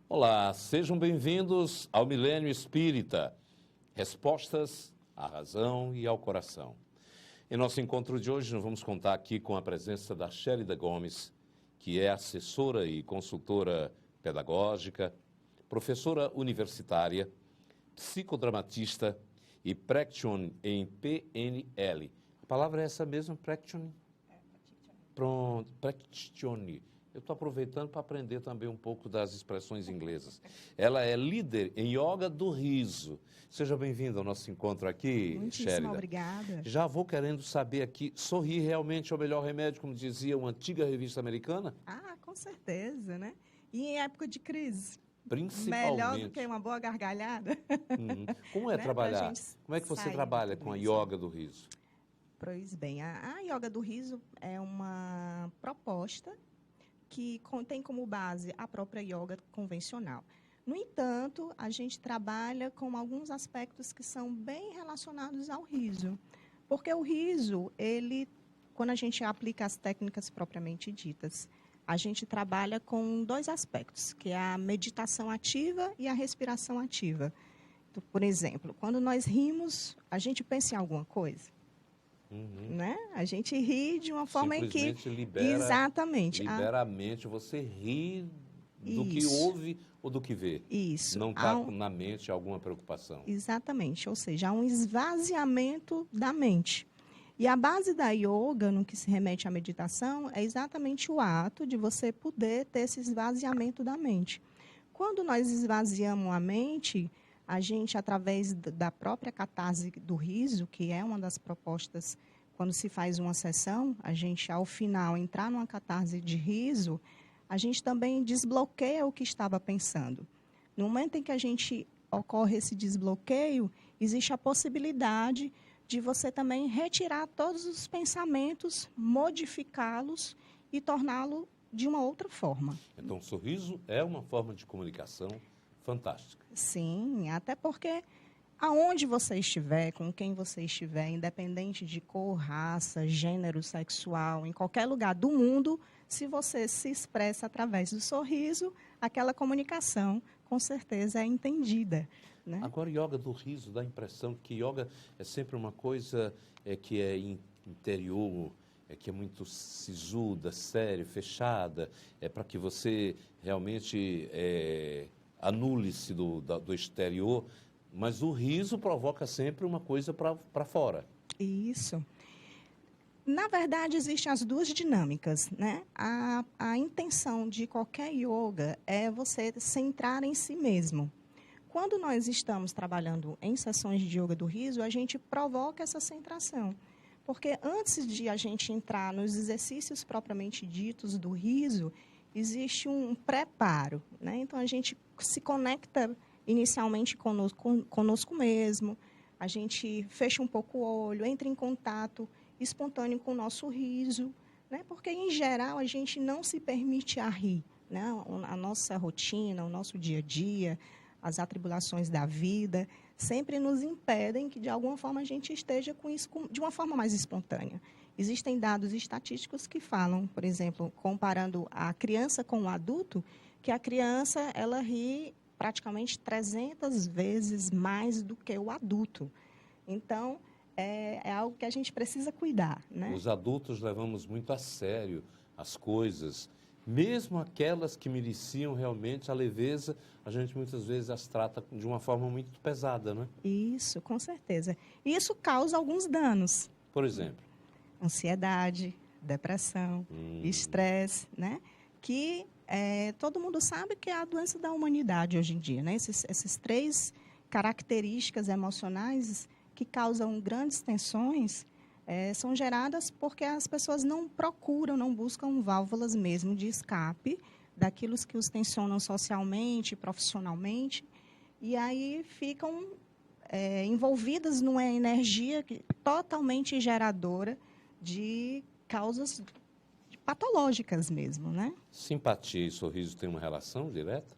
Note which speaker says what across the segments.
Speaker 1: Olá, sejam bem-vindos ao Milênio Espírita. Respostas à razão e ao coração. Em nosso encontro de hoje, nós vamos contar aqui com a presença da Chélida Gomes, que é assessora e consultora pedagógica, professora universitária, psicodramatista e practitioner em PNL. A palavra é essa mesmo, practitioner? Pronto, practitioner. Eu estou aproveitando para aprender também um pouco das expressões inglesas. Ela é líder em yoga do riso. Seja bem-vinda ao nosso encontro aqui,
Speaker 2: Muitíssimo
Speaker 1: Chélida.
Speaker 2: Obrigada.
Speaker 1: Já vou querendo saber aqui, sorrir realmente é o melhor remédio, como dizia uma antiga revista americana?
Speaker 2: Com certeza, né? E em época de crise,
Speaker 1: Principalmente.
Speaker 2: melhor do que uma boa gargalhada.
Speaker 1: Como é
Speaker 2: né?
Speaker 1: trabalhar? Como é que você trabalha com a yoga do riso?
Speaker 2: Pois bem, a yoga do riso é uma proposta que tem como base a própria yoga convencional. No entanto, a gente trabalha com alguns aspectos que são bem relacionados ao riso. Porque o riso, quando a gente aplica as técnicas propriamente ditas, a gente trabalha com dois aspectos, que é a meditação ativa e a respiração ativa. Então, por exemplo, quando nós rimos, a gente pensa em alguma coisa. Né? A gente ri de uma forma em que... Exatamente.
Speaker 1: Libera a mente, você ri do que ouve ou do que vê.
Speaker 2: Isso.
Speaker 1: Não está na mente alguma preocupação.
Speaker 2: Exatamente, ou seja, há um esvaziamento da mente. E a base da yoga, no que se remete à meditação, é exatamente o ato de você poder ter esse esvaziamento da mente. Quando nós esvaziamos a mente, a gente, através da própria catarse do riso, que é uma das propostas, quando se faz uma sessão, a gente, ao final, entrar numa catarse de riso, a gente também desbloqueia o que estava pensando. No momento em que ocorre esse desbloqueio, existe a possibilidade de você também retirar todos os pensamentos, modificá-los e torná-lo de uma outra forma.
Speaker 1: Então, o sorriso é uma forma de comunicação fantástica.
Speaker 2: Sim, até porque aonde você estiver, com quem você estiver, independente de cor, raça, gênero, sexual, em qualquer lugar do mundo, se você se expressa através do sorriso, aquela comunicação, com certeza, é entendida. Né?
Speaker 1: Agora, yoga do riso, dá a impressão que yoga é sempre uma coisa que é interior, que é muito sisuda, séria, fechada, para que você realmente anule-se do exterior, mas o riso provoca sempre uma coisa para fora.
Speaker 2: Isso. Na verdade, existem as duas dinâmicas, né? A intenção de qualquer yoga é você centrar em si mesmo. Quando nós estamos trabalhando em sessões de yoga do riso, a gente provoca essa centração. Porque antes de a gente entrar nos exercícios propriamente ditos do riso, existe um preparo, né? Então, a gente se conecta inicialmente conosco mesmo, a gente fecha um pouco o olho, entra em contato espontâneo com o nosso riso, né? Porque, em geral, a gente não se permite a rir. Né? A nossa rotina, o nosso dia a dia, as atribulações da vida, sempre nos impedem que, de alguma forma, a gente esteja com isso de uma forma mais espontânea. Existem dados estatísticos que falam, por exemplo, comparando a criança com o adulto, que a criança ela ri praticamente 300 vezes mais do que o adulto. Então, é algo que a gente precisa cuidar. Né?
Speaker 1: Os adultos levamos muito a sério as coisas, mesmo aquelas que mereciam realmente a leveza, a gente muitas vezes as trata de uma forma muito pesada, né?
Speaker 2: Isso, com certeza. E isso causa alguns danos.
Speaker 1: Por exemplo?
Speaker 2: Ansiedade, depressão, estresse, né? Que todo mundo sabe que é a doença da humanidade hoje em dia, né? Essas três características emocionais que causam grandes tensões são geradas porque as pessoas não procuram, não buscam válvulas mesmo de escape daquilo que os tensionam socialmente, profissionalmente, e aí ficam envolvidas numa energia totalmente geradora de causas patológicas mesmo, né?
Speaker 1: Simpatia e sorriso têm uma relação direta?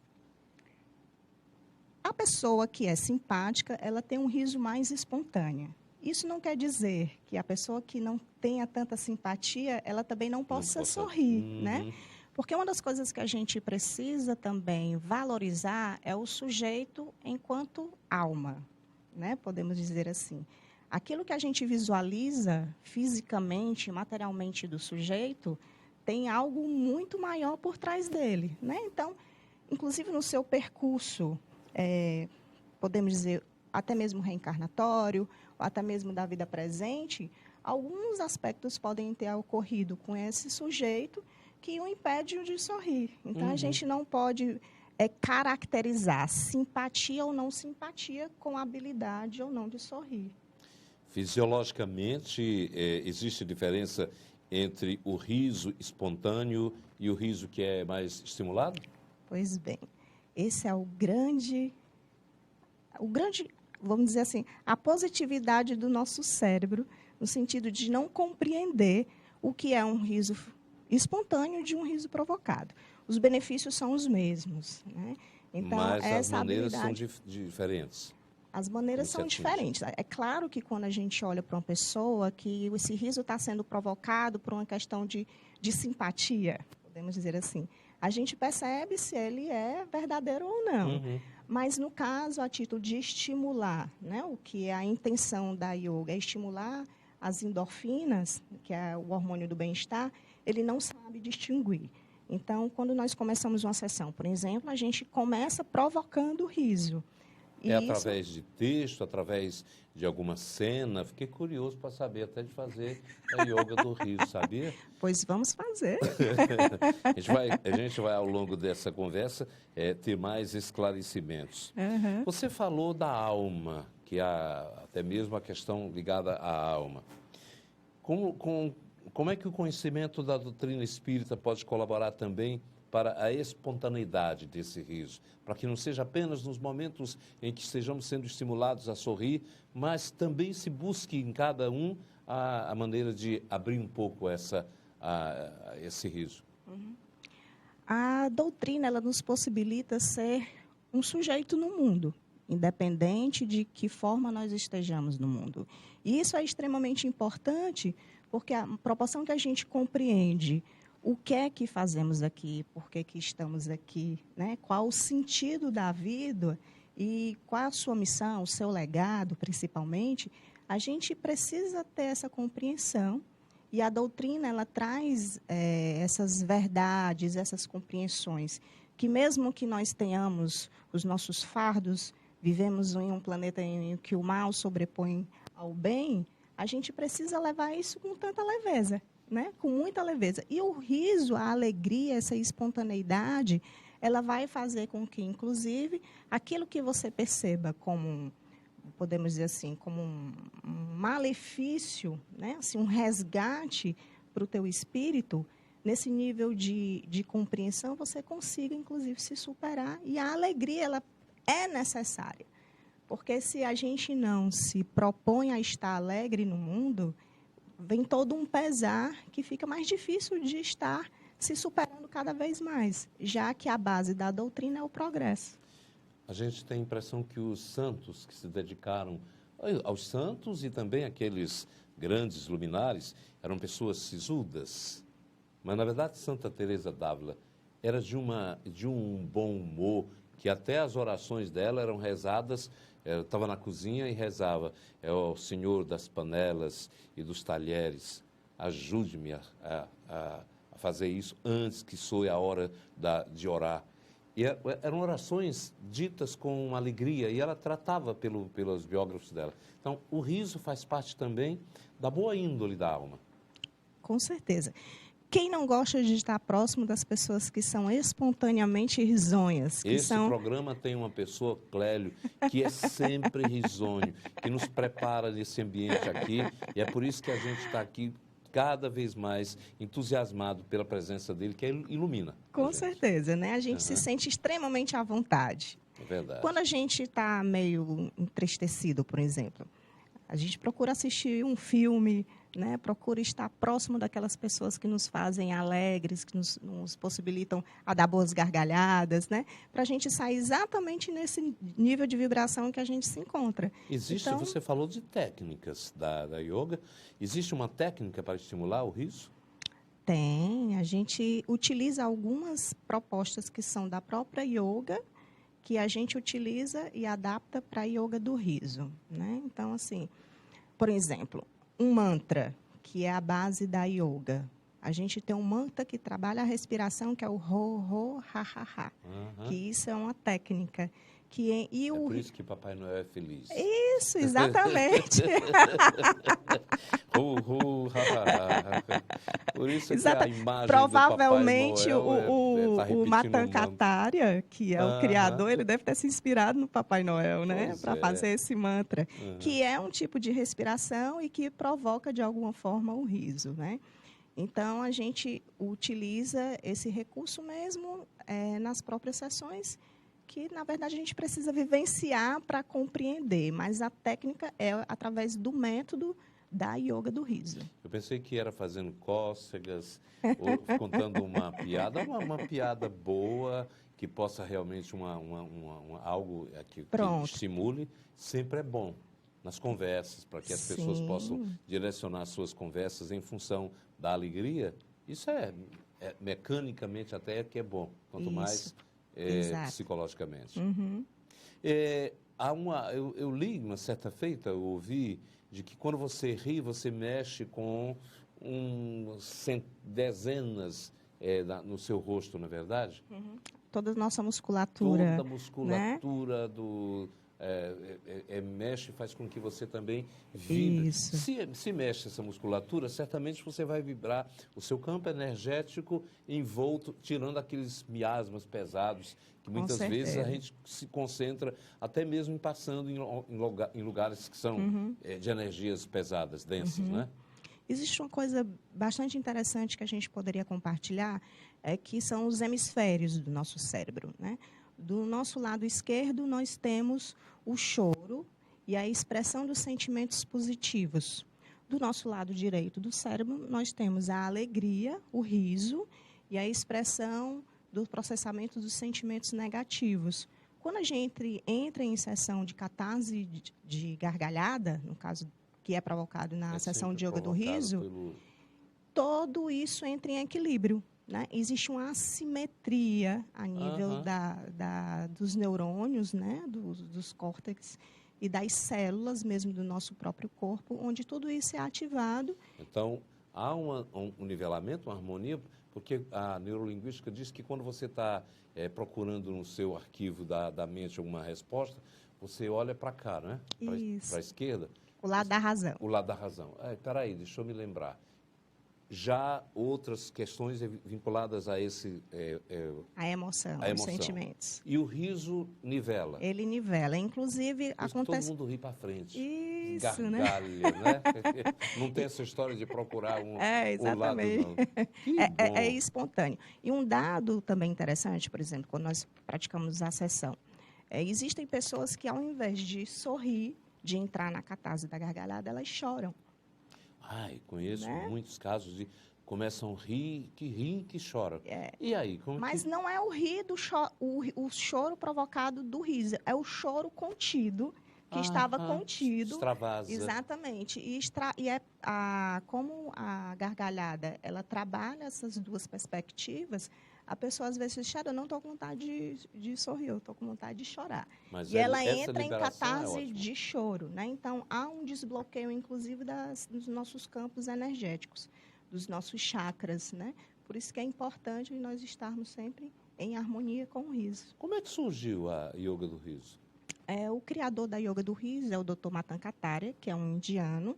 Speaker 2: A pessoa que é simpática, ela tem um riso mais espontâneo. Isso não quer dizer que a pessoa que não tenha tanta simpatia, ela também não possa sorrir, né? Porque uma das coisas que a gente precisa também valorizar é o sujeito enquanto alma, né? Podemos dizer assim. Aquilo que a gente visualiza fisicamente, materialmente do sujeito, tem algo muito maior por trás dele, né? Então, inclusive no seu percurso, podemos dizer, até mesmo reencarnatório, ou até mesmo da vida presente, alguns aspectos podem ter ocorrido com esse sujeito que o impede de sorrir. Então, a gente não pode caracterizar simpatia ou não simpatia com a habilidade ou não de sorrir.
Speaker 1: Fisiologicamente, existe diferença entre o riso espontâneo e o riso que é mais estimulado?
Speaker 2: Pois bem, esse é o grande, vamos dizer assim, a positividade do nosso cérebro, no sentido de não compreender o que é um riso espontâneo de um riso provocado. Os benefícios são os mesmos, né? Então,
Speaker 1: mas as
Speaker 2: essa
Speaker 1: maneiras
Speaker 2: habilidade...
Speaker 1: são diferentes.
Speaker 2: As maneiras são diferentes. É claro que quando a gente olha para uma pessoa que esse riso está sendo provocado por uma questão de simpatia, podemos dizer assim, a gente percebe se ele é verdadeiro ou não. Mas, no caso, a título de estimular, né, o que é a intenção da yoga, é estimular as endorfinas, que é o hormônio do bem-estar, ele não sabe distinguir. Então, quando nós começamos uma sessão, por exemplo, a gente começa provocando o riso.
Speaker 1: É através de texto, através de alguma cena? Fiquei curioso para saber até de fazer a yoga do riso, sabia?
Speaker 2: Pois vamos fazer.
Speaker 1: A gente vai, ao longo dessa conversa, ter mais esclarecimentos. Você falou da alma, que há até mesmo a questão ligada à alma. Como é que o conhecimento da doutrina espírita pode colaborar também para a espontaneidade desse riso, para que não seja apenas nos momentos em que estejamos sendo estimulados a sorrir, mas também se busque em cada um a maneira de abrir um pouco esse riso?
Speaker 2: A doutrina, ela nos possibilita ser um sujeito no mundo, independente de que forma nós estejamos no mundo. E isso é extremamente importante, porque a proporção que a gente compreende o que é que fazemos aqui, por que estamos aqui, né? Qual o sentido da vida e qual a sua missão, o seu legado, principalmente, a gente precisa ter essa compreensão. E a doutrina, ela traz essas verdades, essas compreensões, que mesmo que nós tenhamos os nossos fardos, vivemos em um planeta em que o mal sobrepõe ao bem, a gente precisa levar isso com tanta leveza, né? Com muita leveza. E o riso, a alegria, essa espontaneidade, ela vai fazer com que, inclusive, aquilo que você perceba como, podemos dizer assim, como um malefício, né? Assim, um resgate para o teu espírito, nesse nível de compreensão, você consiga, inclusive, se superar. E a alegria, ela é necessária. Porque se a gente não se propõe a estar alegre no mundo, vem todo um pesar que fica mais difícil de estar se superando cada vez mais, já que a base da doutrina é o progresso.
Speaker 1: A gente tem a impressão que os santos que se dedicaram aos santos e também aqueles grandes luminares eram pessoas sisudas. Mas, na verdade, Santa Teresa d'Ávila era de um bom humor, que até as orações dela eram rezadas. Eu estava na cozinha e rezava: ó Senhor das panelas e dos talheres, ajude-me a fazer isso antes que soe a hora de orar. E eram orações ditas com uma alegria, e ela tratava pelos biógrafos dela. Então, o riso faz parte também da boa índole da alma.
Speaker 2: Com certeza. Quem não gosta de estar próximo das pessoas que são espontaneamente risonhas?
Speaker 1: Esse programa tem uma pessoa, Clélio, que é sempre risonho, que nos prepara nesse ambiente aqui, e é por isso que a gente está aqui cada vez mais entusiasmado pela presença dele, que ilumina.
Speaker 2: Com certeza, né? A gente se sente extremamente à vontade.
Speaker 1: É verdade.
Speaker 2: Quando a gente está meio entristecido, por exemplo, a gente procura assistir um filme, né? Procura estar próximo daquelas pessoas que nos fazem alegres, que nos possibilitam a dar boas gargalhadas, né? Para a gente sair exatamente nesse nível de vibração que a gente se encontra.
Speaker 1: Existe, então, você falou de técnicas da yoga. Existe uma técnica para estimular o riso?
Speaker 2: Tem. A gente utiliza algumas propostas que são da própria yoga, que a gente utiliza e adapta para a yoga do riso, né? Então, assim, por exemplo, um mantra, que é a base da yoga. A gente tem um mantra que trabalha a respiração, que é o ho, ha, ha, ha. Que isso é uma técnica.
Speaker 1: É por isso que Papai Noel é feliz.
Speaker 2: Isso, exatamente.
Speaker 1: Por isso que a imagem
Speaker 2: provavelmente
Speaker 1: do Papai Noel tá
Speaker 2: o Matan Kataria, que é o criador, ele deve ter se inspirado no Papai Noel, né? Para fazer esse mantra, que é um tipo de respiração e que provoca, de alguma forma, o riso, né? Então, a gente utiliza esse recurso mesmo nas próprias sessões, que, na verdade, a gente precisa vivenciar para compreender, mas a técnica é através do método da yoga do riso.
Speaker 1: Eu pensei que era fazendo cócegas, ou contando uma piada, uma piada boa, que possa realmente algo que estimule, sempre é bom nas conversas, para que as pessoas possam direcionar suas conversas em função da alegria. Isso mecanicamente até que é bom, quanto mais psicologicamente. Eu li uma certa feita, eu ouvi, de que quando você ri, você mexe com dezenas no seu rosto, não é verdade?
Speaker 2: Toda a nossa musculatura.
Speaker 1: Toda a musculatura, né? Mexe, faz com que você também vibre. Se mexe essa musculatura, certamente você vai vibrar o seu campo energético envolto, tirando aqueles miasmas pesados, que muitas vezes a gente se concentra, até mesmo passando em lugares que são de energias pesadas, densas, né?
Speaker 2: Existe uma coisa bastante interessante que a gente poderia compartilhar, que são os hemisférios do nosso cérebro, né? Do nosso lado esquerdo, nós temos o choro e a expressão dos sentimentos positivos. Do nosso lado direito do cérebro, nós temos a alegria, o riso e a expressão do processamento dos sentimentos negativos. Quando a gente entra em sessão de catarse de gargalhada, no caso que é provocado na sessão de yoga do riso, tudo isso entra em equilíbrio. Né? Existe uma assimetria a nível dos neurônios, né? dos córtex e das células mesmo do nosso próprio corpo, onde tudo isso é ativado.
Speaker 1: Então, há um nivelamento, uma harmonia, porque a neurolinguística diz que quando você está procurando no seu arquivo da mente alguma resposta, você olha para cá, né? Para a esquerda.
Speaker 2: O lado da razão.
Speaker 1: O lado da razão. Espera aí, deixa eu me lembrar. Já outras questões vinculadas a esse...
Speaker 2: a emoção, os sentimentos.
Speaker 1: E o riso nivela?
Speaker 2: Ele nivela. Inclusive, acontece...
Speaker 1: Todo mundo ri para frente.
Speaker 2: Isso,
Speaker 1: gargalha, né? Não tem essa história de procurar o lado, não.
Speaker 2: É espontâneo. E um dado também interessante, por exemplo, quando nós praticamos a sessão, existem pessoas que, ao invés de sorrir, de entrar na catarse da gargalhada, elas choram.
Speaker 1: Conheço muitos casos de começam a rir, que choram. E aí?
Speaker 2: Mas não é o rir o choro provocado do riso, é o choro contido, que estava contido.
Speaker 1: Extravasa.
Speaker 2: Exatamente. Como a gargalhada, ela trabalha essas duas perspectivas, a pessoa às vezes chora, eu não estou com vontade de sorrir, eu estou com vontade de chorar.
Speaker 1: Mas
Speaker 2: ela entra em catarse de choro, né? Então, há um desbloqueio, inclusive, dos nossos campos energéticos, dos nossos chakras, né? Por isso que é importante nós estarmos sempre em harmonia com o riso.
Speaker 1: Como é que surgiu a yoga do riso?
Speaker 2: O criador da yoga do riso é o Dr. Matan Kataria, que é um indiano.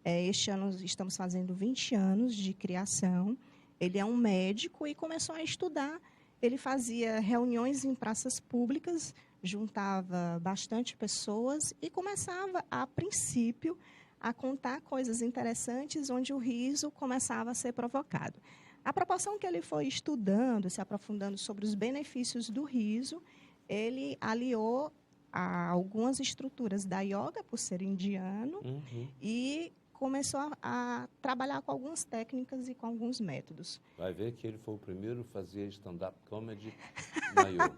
Speaker 2: Este ano estamos fazendo 20 anos de criação. Ele é um médico e começou a estudar. Ele fazia reuniões em praças públicas, juntava bastante pessoas e começava, a princípio, a contar coisas interessantes onde o riso começava a ser provocado. À proporção que ele foi estudando, se aprofundando sobre os benefícios do riso, ele aliou a algumas estruturas da yoga, por ser indiano, e começou a trabalhar com algumas técnicas e com alguns métodos.
Speaker 1: Vai ver que ele foi o primeiro a fazer stand-up comedy na yoga.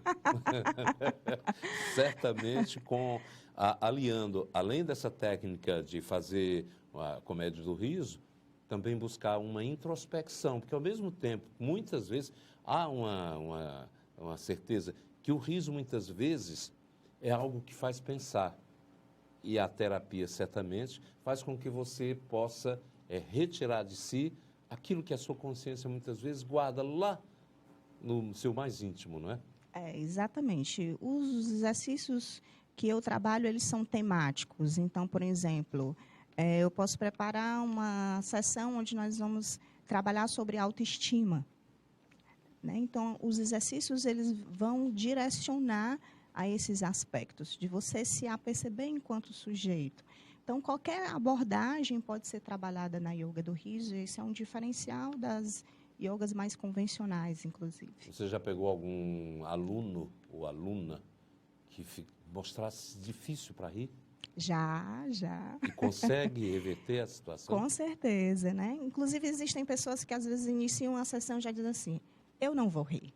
Speaker 1: Certamente aliando, além dessa técnica de fazer a comédia do riso, também buscar uma introspecção, porque ao mesmo tempo, muitas vezes, há uma certeza que o riso, muitas vezes, é algo que faz pensar. E a terapia, certamente, faz com que você possa retirar de si aquilo que a sua consciência, muitas vezes, guarda lá no seu mais íntimo, não é?
Speaker 2: Exatamente. Os exercícios que eu trabalho, eles são temáticos. Então, por exemplo, eu posso preparar uma sessão onde nós vamos trabalhar sobre autoestima, né? Então, os exercícios, eles vão direcionar a esses aspectos, de você se aperceber enquanto sujeito. Então, qualquer abordagem pode ser trabalhada na yoga do riso, e esse é um diferencial das yogas mais convencionais, inclusive.
Speaker 1: Você já pegou algum aluno ou aluna que mostrasse difícil para rir?
Speaker 2: Já.
Speaker 1: E consegue reverter a situação?
Speaker 2: Com certeza, né? Inclusive, existem pessoas que às vezes iniciam a sessão já dizem assim, eu não vou rir.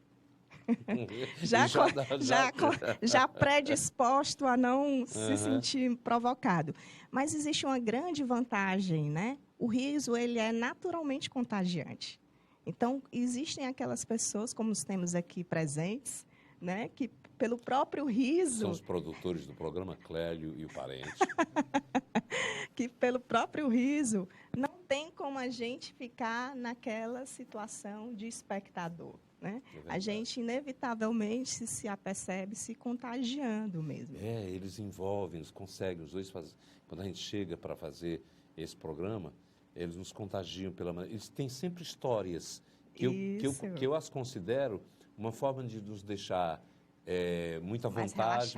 Speaker 2: Já predisposto a não se sentir provocado. Mas existe uma grande vantagem, né? O riso, ele é naturalmente contagiante. Então, existem aquelas pessoas, como os temos aqui presentes, né, que pelo próprio riso...
Speaker 1: São os produtores do programa Clélio e o Parente.
Speaker 2: Que pelo próprio riso não tem como a gente ficar naquela situação de espectador, né? A gente, inevitavelmente, se apercebe se contagiando mesmo.
Speaker 1: Eles envolvem, eles conseguem, os dois fazem. Quando a gente chega para fazer esse programa, eles nos contagiam pela maneira. Eles têm sempre histórias que eu as considero uma forma de nos deixar muita vontade,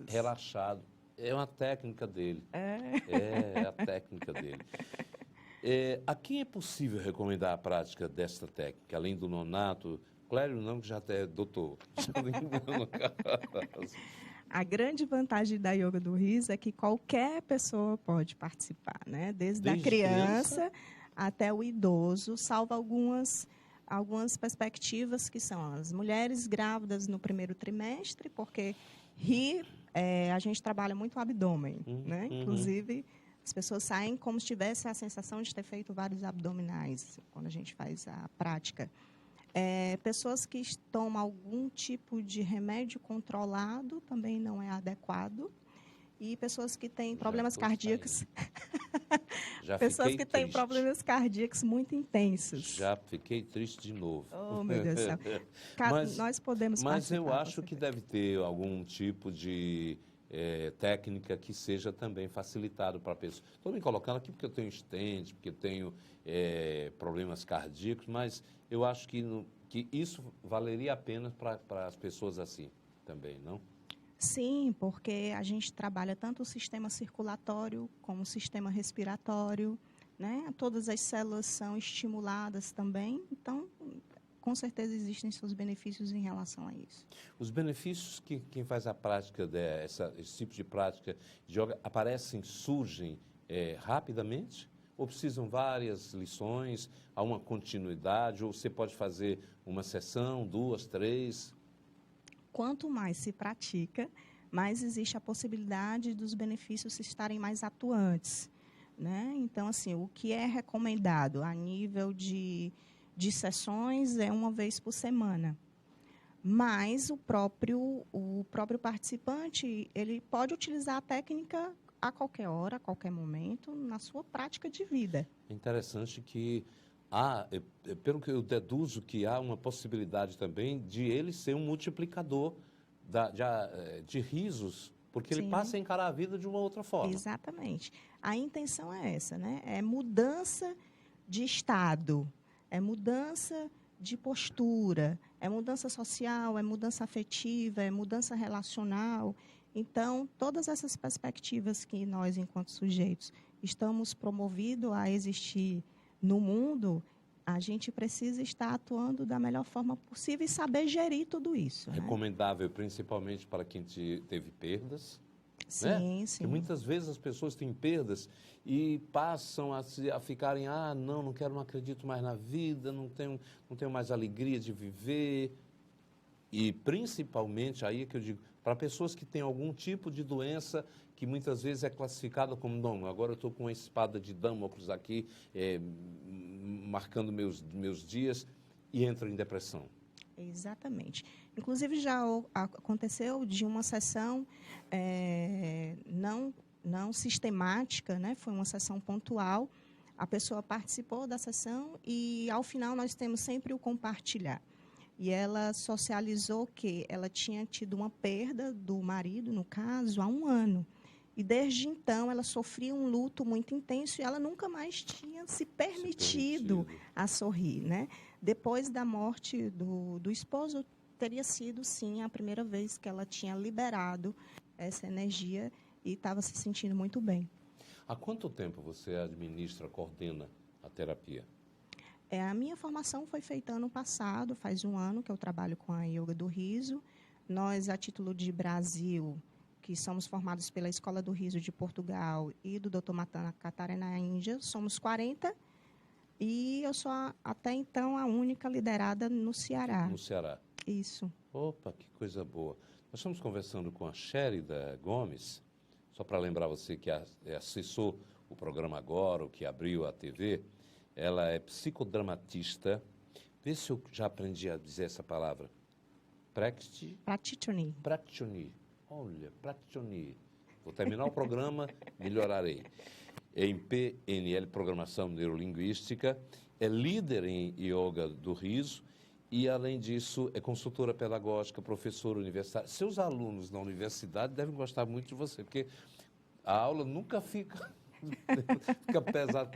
Speaker 1: relaxado. É uma técnica dele. É a técnica dele. A quem é possível recomendar a prática desta técnica, além do nonato? Clélio não, que já até é doutor.
Speaker 2: A grande vantagem da yoga do riso é que qualquer pessoa pode participar, né? Desde a criança até o idoso, salvo algumas perspectivas que são as mulheres grávidas no primeiro trimestre, porque rir, a gente trabalha muito o abdômen, né? Inclusive, as pessoas saem como se tivesse a sensação de ter feito vários abdominais quando a gente faz a prática. Pessoas que tomam algum tipo de remédio controlado também não é adequado. E pessoas que têm problemas cardíacos. Pessoas que têm problemas cardíacos muito intensos.
Speaker 1: Já fiquei triste de novo.
Speaker 2: Oh, meu Deus do céu. Nós podemos
Speaker 1: Mas eu acho que deve ter algum tipo de técnica que seja também facilitado para a pessoa. Estou me colocando aqui porque eu tenho stent, porque eu tenho problemas cardíacos, mas eu acho que isso valeria a pena para as pessoas assim também, não?
Speaker 2: Sim, porque a gente trabalha tanto o sistema circulatório como o sistema respiratório, né? Todas as células são estimuladas também, então, com certeza existem seus benefícios em relação a isso.
Speaker 1: Os benefícios que quem faz a prática esse tipo de prática de yoga surgem rapidamente? Ou precisam várias lições, há uma continuidade, ou você pode fazer uma sessão, 2, 3?
Speaker 2: Quanto mais se pratica, mais existe a possibilidade dos benefícios estarem mais atuantes, né? Então, assim, o que é recomendado a nível de sessões é uma vez por semana. Mas o próprio participante, ele pode utilizar a técnica a qualquer hora, a qualquer momento, na sua prática de vida.
Speaker 1: É interessante que pelo que eu deduzo, que há uma possibilidade também de ele ser um multiplicador de risos, porque ele passa a encarar a vida de uma outra forma.
Speaker 2: Exatamente. A intenção é essa, né? É mudança de estado, é mudança de postura, é mudança social, é mudança afetiva, é mudança relacional. Então, todas essas perspectivas que nós, enquanto sujeitos, estamos promovidos a existir no mundo, a gente precisa estar atuando da melhor forma possível e saber gerir tudo isso.
Speaker 1: Recomendável, né? Principalmente para quem teve perdas.
Speaker 2: Sim,
Speaker 1: né?
Speaker 2: sim.
Speaker 1: Porque muitas vezes as pessoas têm perdas e passam a ficarem, não quero, não acredito mais na vida, não tenho mais alegria de viver. E principalmente, aí é que eu digo, para pessoas que têm algum tipo de doença que muitas vezes é classificada como, não, agora eu estou com uma espada de Damocles aqui, marcando meus dias, e entro em depressão.
Speaker 2: Exatamente. Inclusive, já aconteceu de uma sessão não sistemática, né? Foi uma sessão pontual. A pessoa participou da sessão e, ao final, nós temos sempre o compartilhar. E ela socializou que ela tinha tido uma perda do marido, no caso, há um ano. E, desde então, ela sofria um luto muito intenso e ela nunca mais tinha se permitido a sorrir, né? Depois da morte do esposo, teria sido, sim, a primeira vez que ela tinha liberado essa energia e estava se sentindo muito bem.
Speaker 1: Há quanto tempo você administra, coordena a terapia?
Speaker 2: A minha formação foi feita ano passado, faz um ano que eu trabalho com a Yoga do Riso. Nós, a título de Brasil, que somos formados pela Escola do Riso de Portugal e do Dr. Matana Katara na Índia, somos 40 e eu sou, até então, a única liderada no Ceará.
Speaker 1: No Ceará.
Speaker 2: Isso.
Speaker 1: Opa, que coisa boa. Nós estamos conversando com a Chérida Gomes, só para lembrar você que acessou o programa agora, o que abriu a TV. Ela é psicodramatista. Vê se eu já aprendi a dizer essa palavra.
Speaker 2: Practitioner.
Speaker 1: Olha, practitioner. Vou terminar o programa, melhorarei. Em PNL, Programação Neurolinguística. É líder em yoga do riso. E, além disso, é consultora pedagógica, professora universitária. Seus alunos na universidade devem gostar muito de você, porque a aula nunca fica pesado.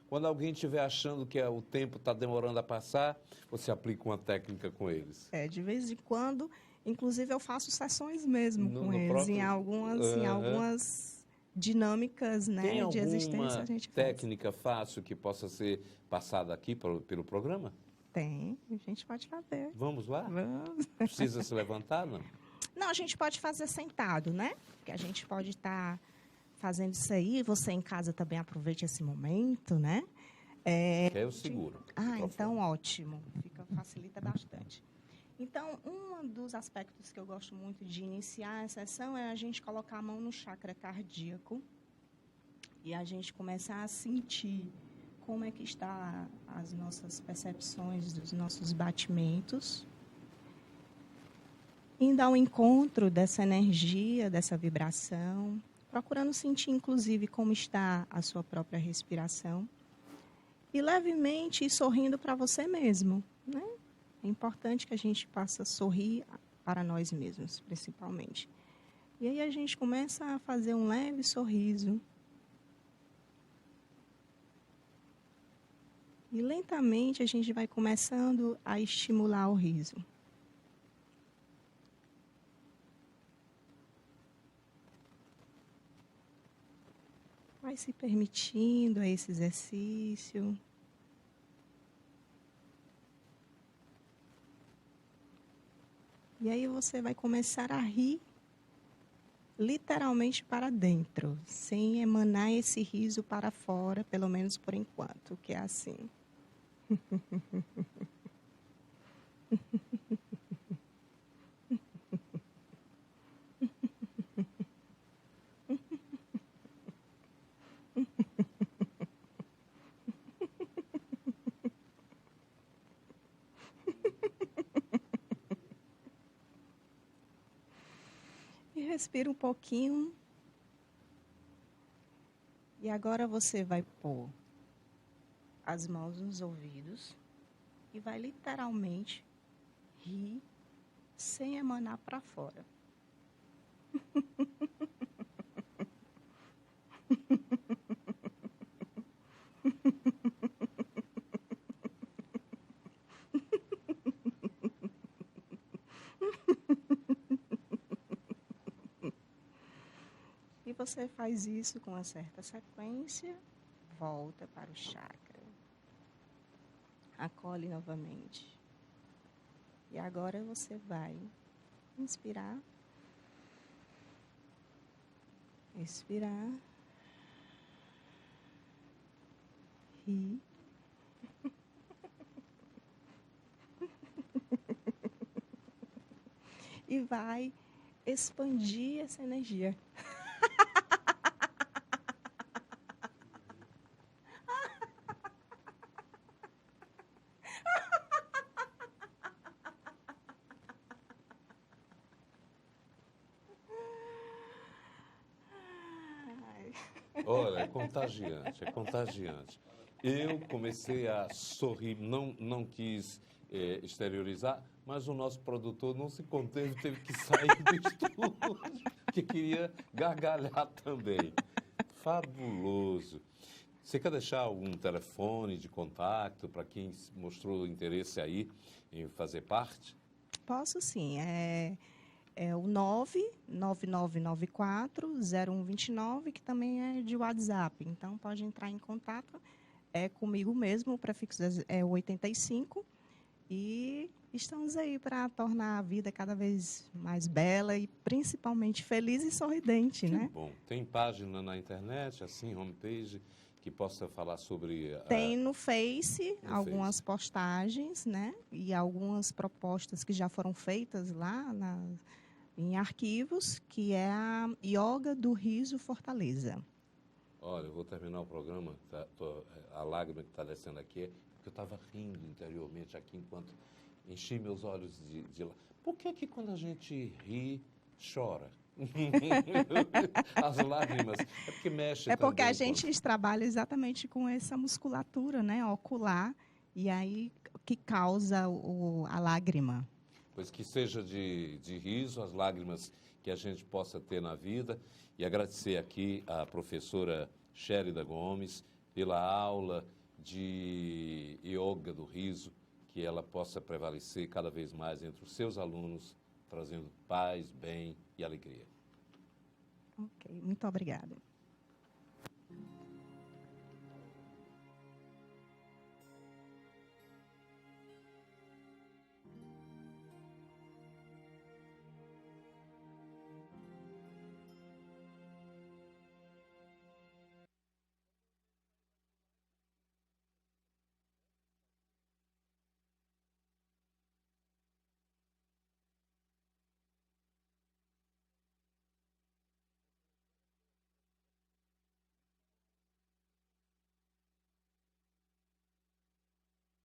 Speaker 1: Quando alguém estiver achando que o tempo está demorando a passar, você aplica uma técnica com eles.
Speaker 2: De vez em quando, inclusive eu faço sessões mesmo com eles,
Speaker 1: próprio...
Speaker 2: em algumas dinâmicas, né, de existência a gente faz.
Speaker 1: Tem alguma técnica fácil que possa ser passada aqui pelo programa?
Speaker 2: Tem, a gente pode fazer.
Speaker 1: Vamos lá?
Speaker 2: Vamos.
Speaker 1: Precisa se levantar, não?
Speaker 2: Não, a gente pode fazer sentado, né? Porque a gente pode estar fazendo isso aí, você em casa também aproveite esse momento, né?
Speaker 1: Eu seguro.
Speaker 2: Então ótimo, facilita bastante. Então, um dos aspectos que eu gosto muito de iniciar a sessão é a gente colocar a mão no chakra cardíaco e a gente começar a sentir como é que está as nossas percepções dos nossos batimentos, indo ao encontro dessa energia, dessa vibração, procurando sentir, inclusive, como está a sua própria respiração e levemente ir sorrindo para você mesmo, né? É importante que a gente possa sorrir para nós mesmos, principalmente. E aí a gente começa a fazer um leve sorriso. E lentamente a gente vai começando a estimular o riso. Vai se permitindo esse exercício. E aí você vai começar a rir literalmente para dentro, sem emanar esse riso para fora, pelo menos por enquanto, que é assim. E respira um pouquinho. E agora você vai pôr as mãos nos ouvidos e vai literalmente rir sem emanar para fora. E você faz isso com uma certa sequência, volta para o chakra, acolhe novamente. E agora você vai inspirar, expirar, rir. e vai expandir essa energia.
Speaker 1: Olha, é contagiante, é contagiante. Eu comecei a sorrir, não quis exteriorizar, mas o nosso produtor não se conteve, teve que sair do estúdio, que queria gargalhar também. Fabuloso. Você quer deixar algum telefone de contato para quem mostrou interesse aí em fazer parte?
Speaker 2: Posso sim, é o 99994-0129, que também é de WhatsApp. Então, pode entrar em contato comigo mesmo, o prefixo é o 85. E estamos aí para tornar a vida cada vez mais bela e principalmente feliz e sorridente,
Speaker 1: Que
Speaker 2: né?
Speaker 1: bom. Tem página na internet, assim, homepage, que possa falar sobre...
Speaker 2: Tem no Face
Speaker 1: No
Speaker 2: algumas
Speaker 1: Face.
Speaker 2: postagens, né? E algumas propostas que já foram feitas lá em arquivos, que é a Yoga do Riso Fortaleza.
Speaker 1: Olha, eu vou terminar o programa, a lágrima que está descendo aqui, porque eu estava rindo interiormente aqui enquanto enchi meus olhos de lá. Por que que quando a gente ri, chora? As lágrimas, é porque mexe
Speaker 2: É porque a
Speaker 1: também.
Speaker 2: gente trabalha exatamente com essa musculatura, né? Ocular, e aí que causa a lágrima.
Speaker 1: Pois que seja de riso, as lágrimas que a gente possa ter na vida. E agradecer aqui à professora Chérida Gomes pela aula de yoga do riso, que ela possa prevalecer cada vez mais entre os seus alunos, trazendo paz, bem e alegria.
Speaker 2: Ok, muito obrigada.